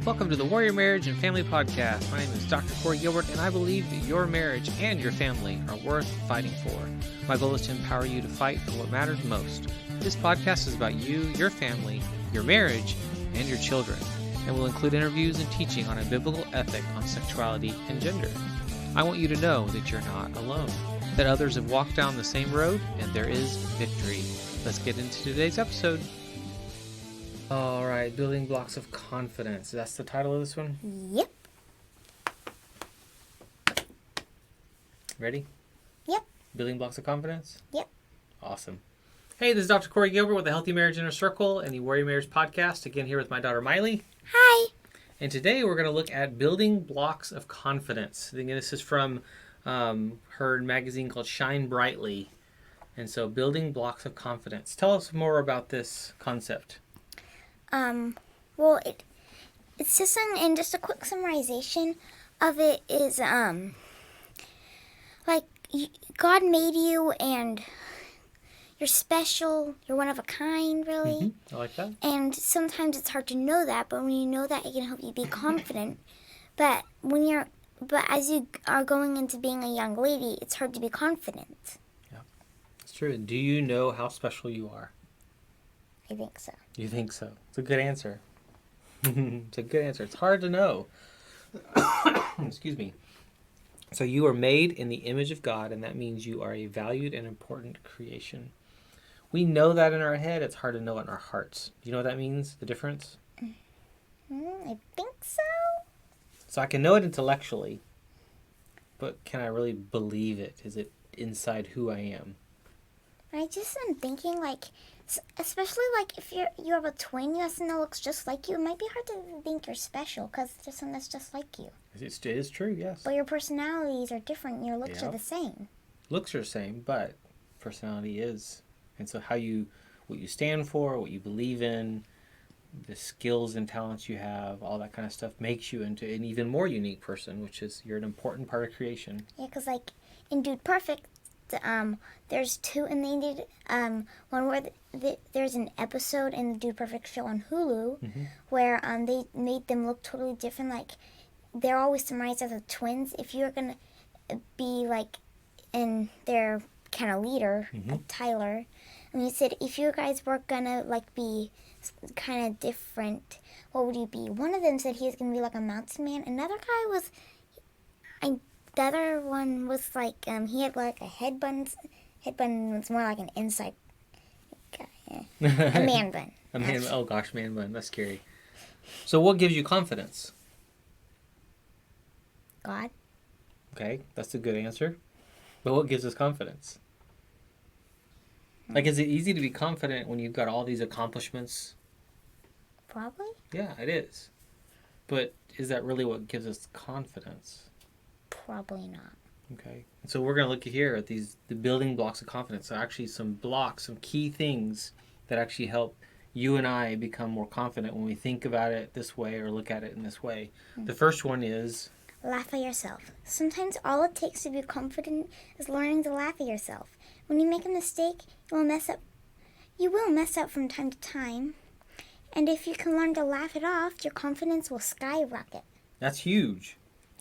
Welcome to the Warrior Marriage and Family Podcast. My name is Dr. Corey Gilbert, and I believe that your marriage and your family are worth fighting for. My goal is to empower you to fight for what matters most. This podcast is about you, your family, your marriage, and your children, and will include interviews and teaching on a biblical ethic on sexuality and gender. I want you to know that you're not alone, that others have walked down the same road, and there is victory. Let's get into today's episode. All right, building blocks of confidence. That's the title of this one? Yep. Ready? Yep. Building blocks of confidence? Yep. Awesome. Hey, this is Dr. Corey Gilbert with the Healthy Marriage Inner Circle and the Warrior Marriage Podcast. Again, here with my daughter, Mylie. Hi. And today we're going to look at building blocks of confidence. I think this is from her magazine called Shine Brightly. And so, building blocks of confidence. Tell us more about this concept. Well, it's just and just a quick summarization of it is, like, God made you and you're special, you're one of a kind, really. I like that. And sometimes it's hard to know that, but when you know that, it can help you be confident. But as you are going into being a young lady, it's hard to be confident. Yeah, it's true. Do you know how special you are? I think so. You think so? It's a good answer. It's a good answer. It's hard to know. Excuse me. So you are made in the image of God, and that means you are a valued and important creation. We know that in our head. It's hard to know it in our hearts. Do you know what that means? The difference? I think so. So I can know it intellectually, but can I really believe it? Is it inside who I am? I just am thinking, like, especially like if you have a twin you have to know looks just like you, it might be hard to think you're special because there's someone that's just like you. It is true, yes. But your personalities are different and your looks are the same. Looks are the same, but personality is. And so what you stand for, what you believe in, the skills and talents you have, all that kind of stuff makes you into an even more unique person, which is you're an important part of creation. Yeah, because like in Dude Perfect, there's two, and they did one where there's an episode in the Dude Perfect show on Hulu where they made them look totally different. Like they're always summarized as the twins. If you're gonna be like in their kind of leader, like Tyler, and he said if you guys were gonna like be kind of different, what would you be? One of them said he was gonna be like a mountain man. Another guy was, the other one was like, he had like a headbun. Headbun was more like an inside guy. Yeah. A man bun. Oh gosh, man bun. That's scary. So what gives you confidence? God. Okay, that's a good answer. But what gives us confidence? Like, is it easy to be confident when you've got all these accomplishments? Probably. Yeah, it is. But is that really what gives us confidence? Probably not. Okay. So we're going to look here at the building blocks of confidence. So actually some blocks, some key things that actually help you and I become more confident when we think about it this way or look at it in this way. The first one is... laugh at yourself. Sometimes all it takes to be confident is learning to laugh at yourself. When you make a mistake, you will mess up from time to time. And if you can learn to laugh it off, your confidence will skyrocket. That's huge.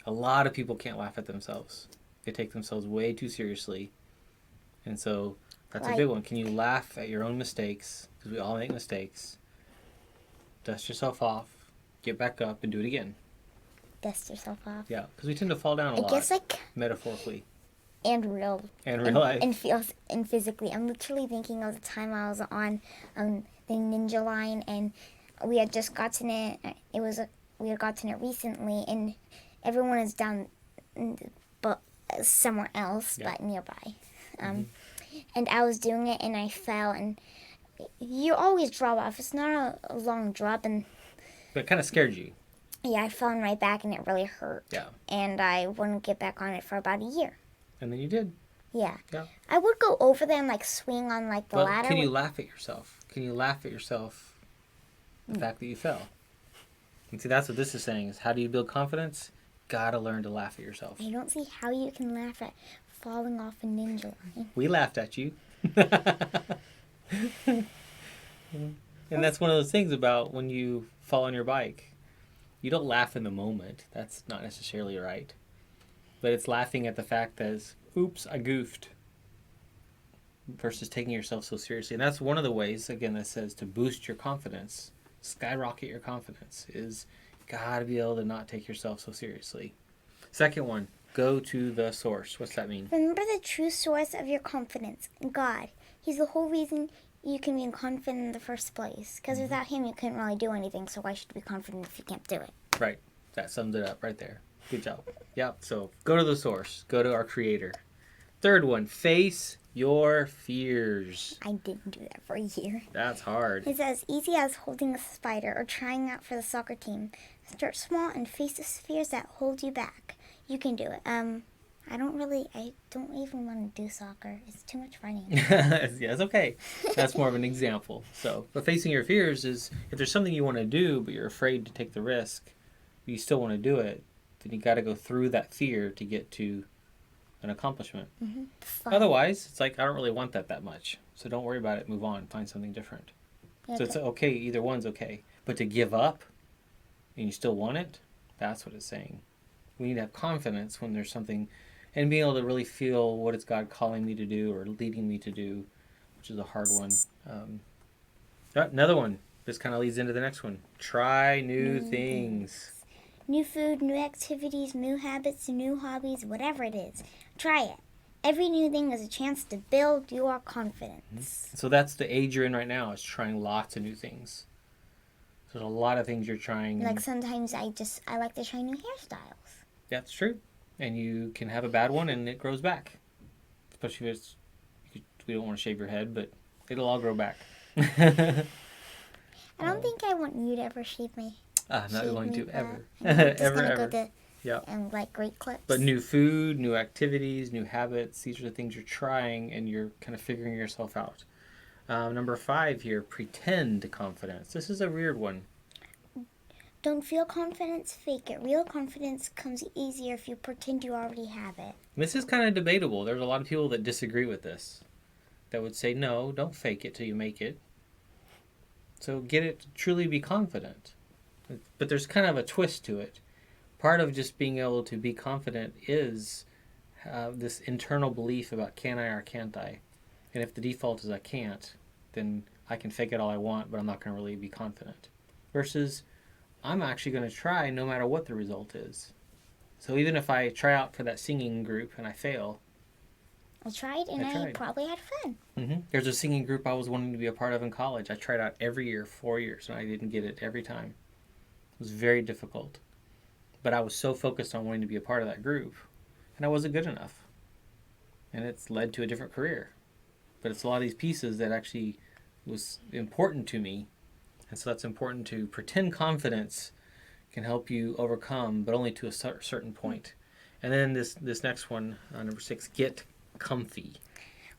A lot of people can't laugh at themselves. They take themselves way too seriously. And so that's a big one. Can you laugh at your own mistakes? Because we all make mistakes. Dust yourself off. Get back up and do it again. Dust yourself off. Yeah, because we tend to fall down a lot. I guess metaphorically. And real. And real life. And physically. I'm literally thinking of the time I was on the Ninja Line and we had just gotten it. We had gotten it recently and everyone is down but somewhere else, but nearby. And I was doing it and I fell and you always drop off. It's not a long drop. But it kind of scared you. Yeah, I fell on my back and it really hurt. Yeah. And I wouldn't get back on it for about a year. And then you did. Yeah. Yeah. I would go over them, like swing on like the ladder. Can you laugh at yourself? Can you laugh at yourself the fact that you fell? And see, that's what this is saying, is how do you build confidence? Gotta learn to laugh at yourself. I don't see how you can laugh at falling off a ninja line. We laughed at you. And that's one of those things about when you fall on your bike. You don't laugh in the moment. That's not necessarily right. But it's laughing at the fact that, oops, I goofed. Versus taking yourself so seriously. And that's one of the ways, again, that says to boost your confidence, skyrocket your confidence, is gotta be able to not take yourself so seriously. Second one, go to the source. What's that mean? Remember the true source of your confidence, God. He's the whole reason you can be confident in the first place. Because without him, you couldn't really do anything, so why should you be confident if you can't do it? Right. That sums it up right there. Good job. Yep. So go to the source. Go to our Creator. Third one, face your fears. I didn't do that for a year. That's hard. It's as easy as holding a spider or trying out for the soccer team. Start small and face the fears that hold you back. You can do it. I don't even want to do soccer. It's too much running. Yeah, it's okay. That's more of an example. So, but facing your fears is, if there's something you want to do, but you're afraid to take the risk, but you still want to do it, then you got to go through that fear to get to an accomplishment. Otherwise, it's like, I don't really want that much. So don't worry about it. Move on. Find something different. Yeah, so it's okay. Either one's okay. But to give up and you still want it, that's what it's saying. We need to have confidence when there's something, and being able to really feel what is God calling me to do or leading me to do, which is a hard one. Another one. This kind of leads into the next one. Try new things. New food, new activities, new habits, new hobbies, whatever it is. Try it. Every new thing is a chance to build your confidence. So that's the age you're in right now, is trying lots of new things. So there's a lot of things you're trying. Like sometimes I like to try new hairstyles. That's true. And you can have a bad one and it grows back. Especially if we don't want to shave your head, but it'll all grow back. I don't think I want you to ever shave me. I'm not going to ever. Ever. Yep. And like great clips. But new food, new activities, new habits, these are the things you're trying and you're kind of figuring yourself out. Number 5 here, pretend confidence. This is a weird one. Don't feel confidence, fake it. Real confidence comes easier if you pretend you already have it. This is kind of debatable. There's a lot of people that disagree with this. That would say, no, don't fake it till you make it. So get it to truly be confident. But there's kind of a twist to it. Part of just being able to be confident is this internal belief about can I or can't I. And if the default is I can't, then I can fake it all I want, but I'm not going to really be confident. Versus I'm actually going to try no matter what the result is. So even if I try out for that singing group and I fail, I tried and I probably had fun. Mm-hmm. There's a singing group I was wanting to be a part of in college. I tried out every year, 4 years, and I didn't get it every time. It was very difficult. But I was so focused on wanting to be a part of that group, and I wasn't good enough. And it's led to a different career. But it's a lot of these pieces that actually was important to me. And so that's important to pretend confidence can help you overcome, but only to a certain point. And then this next one, number 6, get comfy.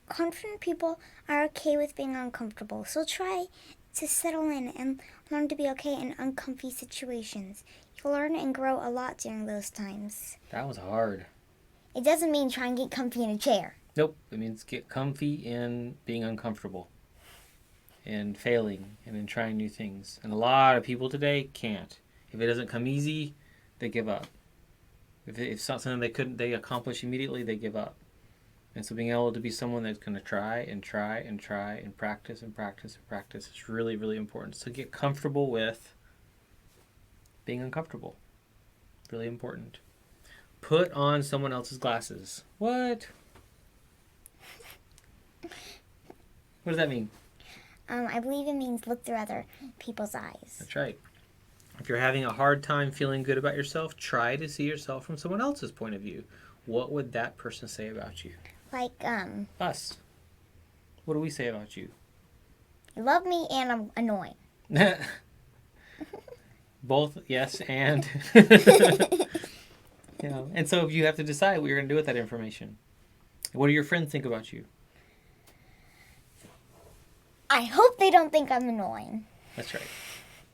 Confident people are okay with being uncomfortable, so try to settle in and learn to be okay in uncomfy situations. You'll learn and grow a lot during those times. That was hard. It doesn't mean try and get comfy in a chair. Nope. It means get comfy in being uncomfortable and failing and in trying new things. And a lot of people today can't. If it doesn't come easy, they give up. If it's not something they accomplish immediately, they give up. And so being able to be someone that's going to try and try and try and practice and practice and practice is really, really important. So get comfortable with being uncomfortable. Really important. Put on someone else's glasses. What? What does that mean? I believe it means look through other people's eyes. That's right. If you're having a hard time feeling good about yourself, try to see yourself from someone else's point of view. What would that person say about you? Like, us. What do we say about you? You love me and I'm annoying. Both, yes, and... and so you have to decide what you're going to do with that information. What do your friends think about you? I hope they don't think I'm annoying. That's right.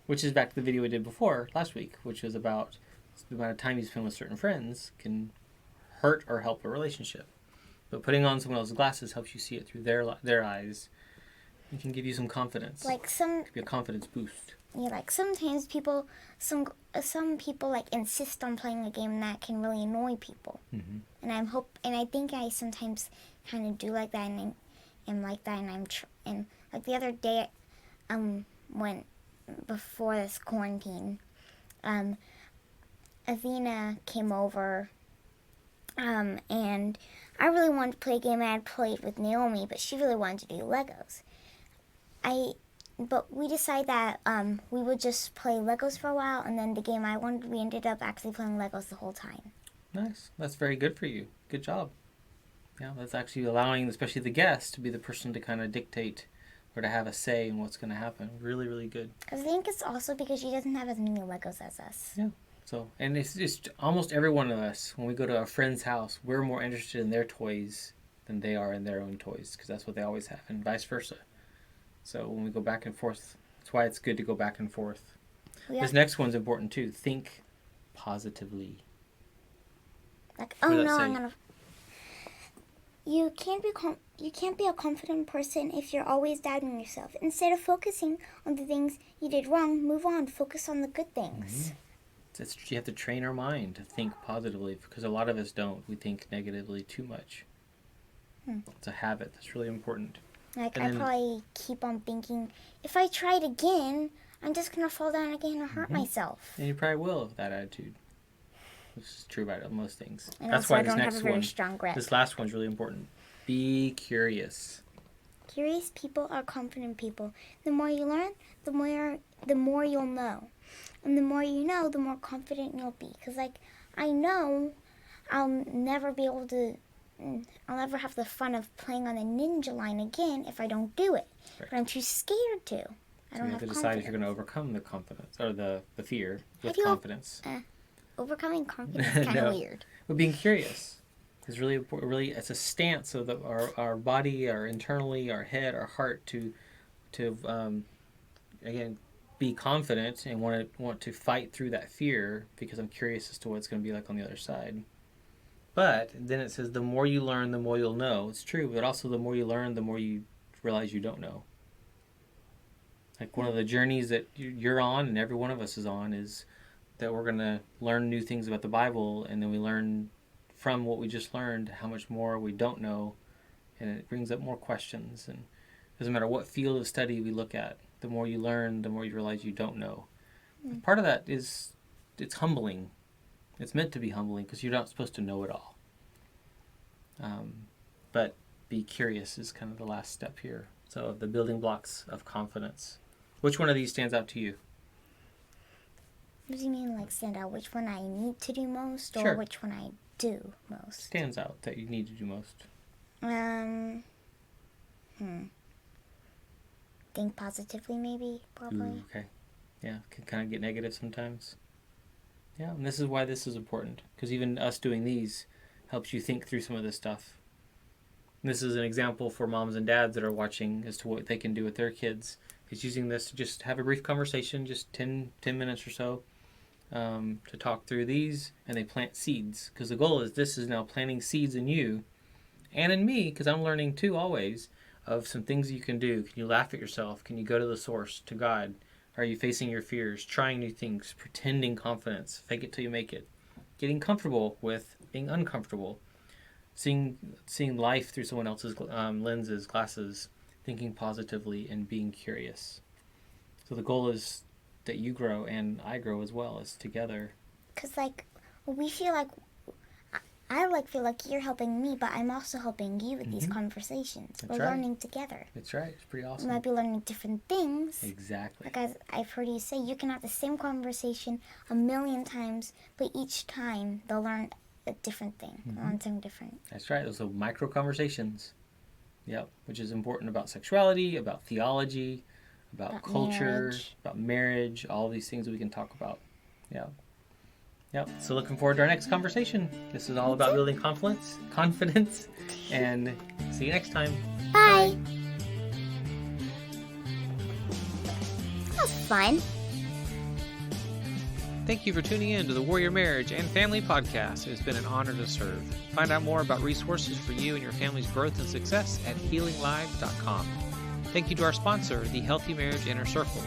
Which is back to the video we did before, last week, which was about the amount of time you spend with certain friends can hurt or help a relationship. But putting on someone else's glasses helps you see it through their eyes. It can give you some confidence. Like it can be a confidence boost. like sometimes some people like insist on playing a game that can really annoy people. Mm-hmm. And I think I sometimes kind of do like that, and am like that, and like the other day, when before this quarantine, Athena came over, and I really wanted to play a game I had played with Naomi, but she really wanted to do Legos. But we decided that we would just play Legos for a while, and then the game I wanted, we ended up actually playing Legos the whole time. Nice. That's very good for you. Good job. Yeah, that's actually allowing, especially the guest, to be the person to kind of dictate or to have a say in what's going to happen. Really, really good. I think it's also because she doesn't have as many Legos as us. Yeah. So, and it's almost every one of us, when we go to a friend's house, we're more interested in their toys than they are in their own toys, because that's what they always have, and vice versa. So when we go back and forth, that's why it's good to go back and forth. Yeah. This next one's important too. Think positively. Like, oh no, I'm gonna. You can't be a confident person if you're always doubting yourself. Instead of focusing on the things you did wrong, move on. Focus on the good things. Mm-hmm. You have to train our mind to think positively, because a lot of us don't. We think negatively too much. It's a habit that's really important. Like, I probably keep on thinking, if I try it again, I'm just going to fall down again and hurt myself. And you probably will with that attitude. Which is true about most things. And that's also, why I don't have a very strong grip. This last one's really important. Be curious. Curious people are confident people. The more you learn, the more you'll know. And the more you know, the more confident you'll be. Because, like, I know I'll never have the fun of playing on the ninja line again if I don't do it. Right. But I'm too scared to. I don't have confidence. You have to decide if you're going to overcome the confidence, or the fear with confidence. Overcoming confidence is kind of weird. But being curious is really important. Really, it's a stance of our body, our internally, our head, our heart to again, be confident and want to fight through that fear, because I'm curious as to what it's going to be like on the other side. But then it says, the more you learn, the more you'll know. It's true, but also the more you learn, the more you realize you don't know. Like, one of the journeys that you're on, and every one of us is on, is that we're going to learn new things about the Bible, and then we learn from what we just learned how much more we don't know, and it brings up more questions. And it doesn't matter what field of study we look at, the more you learn, the more you realize you don't know. Part of that is, it's humbling. It's meant to be humbling, because you're not supposed to know it all. But be curious is kind of the last step here. So the building blocks of confidence. Which one of these stands out to you? What do you mean, like, stand out? Which one I need to do most, or which one I do most? Stands out that you need to do most. Think positively, maybe, probably. Ooh, okay. Yeah, can kind of get negative sometimes. Yeah, and this is why this is important, because even us doing these helps you think through some of this stuff. And this is an example for moms and dads that are watching as to what they can do with their kids. Is using this to just have a brief conversation, just 10 minutes or so, to talk through these, and they plant seeds. Because the goal is, this is now planting seeds in you and in me, because I'm learning too always, of some things you can do. Can you laugh at yourself? Can you go to the source, to God? Are you facing your fears, trying new things, pretending confidence, fake it till you make it, getting comfortable with being uncomfortable, seeing life through someone else's lenses, glasses, thinking positively, and being curious. So the goal is that you grow and I grow as well, as together. Because, like, we feel like, I feel like you're helping me, but I'm also helping you with these conversations. We're learning together. That's right. It's pretty awesome. We might be learning different things. Exactly. Like, as I've heard you say, you can have the same conversation 1,000,000 times, but each time they'll learn a different thing. They'll learn something different. That's right. Those are micro conversations. Yep. Which is important about sexuality, about theology, about culture, about marriage, all these things that we can talk about. Yeah. Yep. So looking forward to our next conversation. This is all about building confidence, and see you next time. Bye. That was fun. Thank you for tuning in to the Warrior Marriage and Family Podcast. It has been an honor to serve. Find out more about resources for you and your family's growth and success at healinglive.com. Thank you to our sponsor, the Healthy Marriage Inner Circle.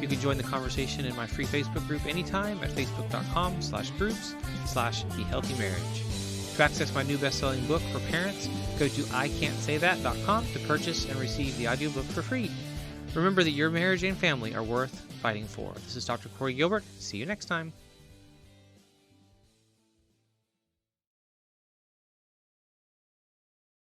You can join the conversation in my free Facebook group anytime at facebook.com/groups/thehealthymarriage. To access my new best-selling book for parents, go to ican'tsaythat.com to purchase and receive the audiobook for free. Remember that your marriage and family are worth fighting for. This is Dr. Corey Gilbert. See you next time.